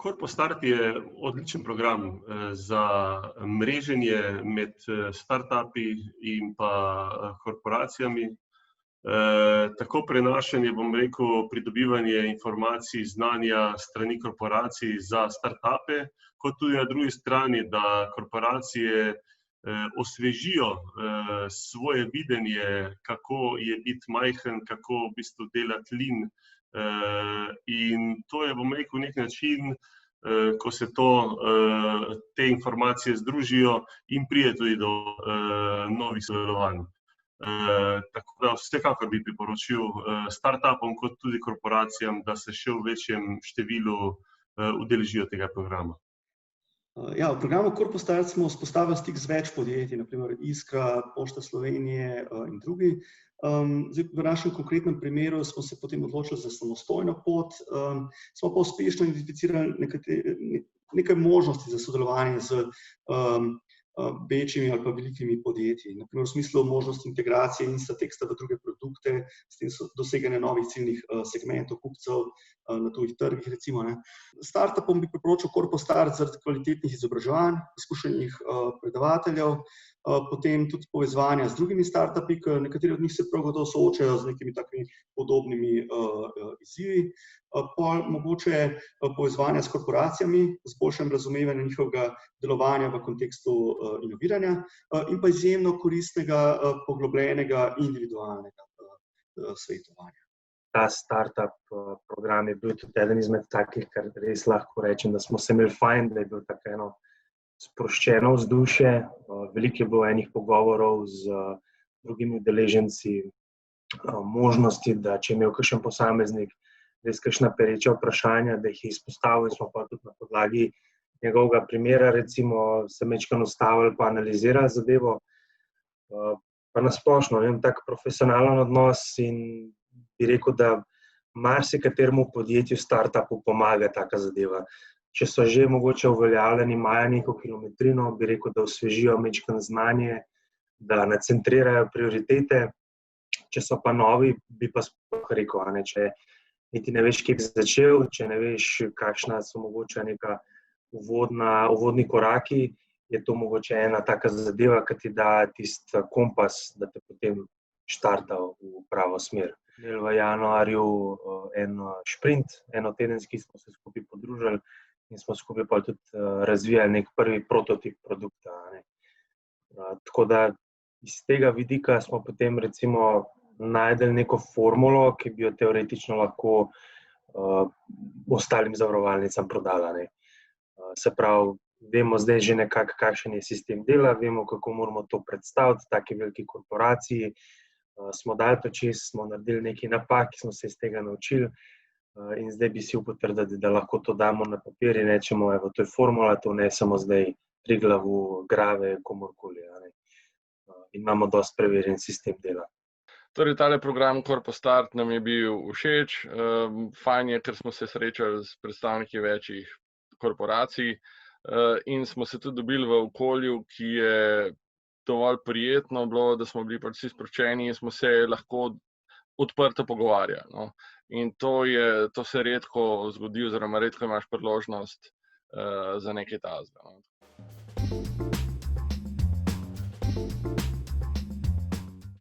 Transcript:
Corpostart je odličen program za mreženje med startupi in pa korporacijami. Tako prenašanje, pridobivanje informacij, znanja strani korporacij za startupe, kot tudi na drugi strani, da korporacije osvežijo svoje videnje, kako je biti majhen, kako v bistvu delati lean. In to je, nek način, ko se te informacije združijo in pride tudi do novih sodelovanj. Tako da vsekakor bi priporočil startupom kot tudi korporacijam, da se še v večjem številu udeležijo tega programa. Ja, v programu Corpostart smo vzpostavili stik z več podjetij, na primer Iskra, Pošta Slovenije in drugi. Zdaj, v našem konkretnem primeru smo se potem odločili za samostojno pot, smo pa uspešno identificirali nekaj možnosti za sodelovanje z večjimi ali pa velikimi podjetji. Na primer v smislu možnosti integracije Instateksta v druge produkte, s tem doseganje novih ciljnih segmentov kupcev na tujih trgih, recimo. Startupom bi priporočil Corpostart zaradi kvalitetnih izobraževanj, izkušenih predavateljev, potem tudi povezovanja z drugimi startupi, ker nekateri od njih se prav gotovo soočajo z nekimi takimi podobnimi izzivi. Pol mogoče povezovanja s korporacijami, z boljšim razumevanjem njihovega delovanja v kontekstu inoviranja in pa izjemno koristnega, poglobljenega, individualnega svetovanja. Ta startup program je bil tudi eden izmed takih, kar res lahko rečem, da smo se imeli fajn, da je bil tako eno sproščeno vzdušje. Veliko je bilo enih pogovorov z drugimi udeleženci, možnosti, da če je imel kakšen posameznik res kakšna pereča vprašanja, da jih je izpostavil in smo pa tudi na podlagi njegovega primera, recimo, se majčkeno ustavili pa analizirali zadevo. Pa na splošno, tak profesionalen odnos in bi rekel, da marsikateremu podjetju, startupu pomaga taka zadeva. Če so že mogoče uveljavljeni, imajo neko kilometrino, bi rekel, da osvežijo majčkeno znanje, da nacentrirajo prioritete. Če so pa novi, bi pa sploh rekel, če niti ne veš, kje bi začel, če ne veš, kakšna so mogoče neka uvodni koraki, je to mogoče ena taka zadeva, ki ti da tisti kompas, da te potem štarta v pravo smer. Imeli v januarju en šprint, enotedenski smo se skupaj podružili in smo skupaj pa tudi razvijali nek prvi prototip produkta. Tako da iz tega vidika smo potem recimo našli neko formulo, ki bi jo teoretično lahko ostalim zavarovalnicam prodala. Se pravi, vemo zdaj že nekako, kakšen je sistem dela, vemo, kako moramo to predstaviti taki veliki korporaciji. Smo dali to čez, smo naredili nekaj napak, smo se iz tega naučili in zdaj bi si upotrdili, da lahko to damo na papir in rečemo, evo, to je formula, to ne samo zdaj Triglavu, Grave, komorkoli. In imamo dosti preverjen sistem dela. Torej, tale program Corpostart nam je bil všeč. Fajn je, ker smo se srečali s predstavniki večjih korporacij in smo se tudi dobili v okolju, ki je dovolj prijetno bilo, da smo bili vsi sproščeni in smo se lahko odprto pogovarjali. In to se redko zgodi oziroma redko imaš priložnost za nekaj takega.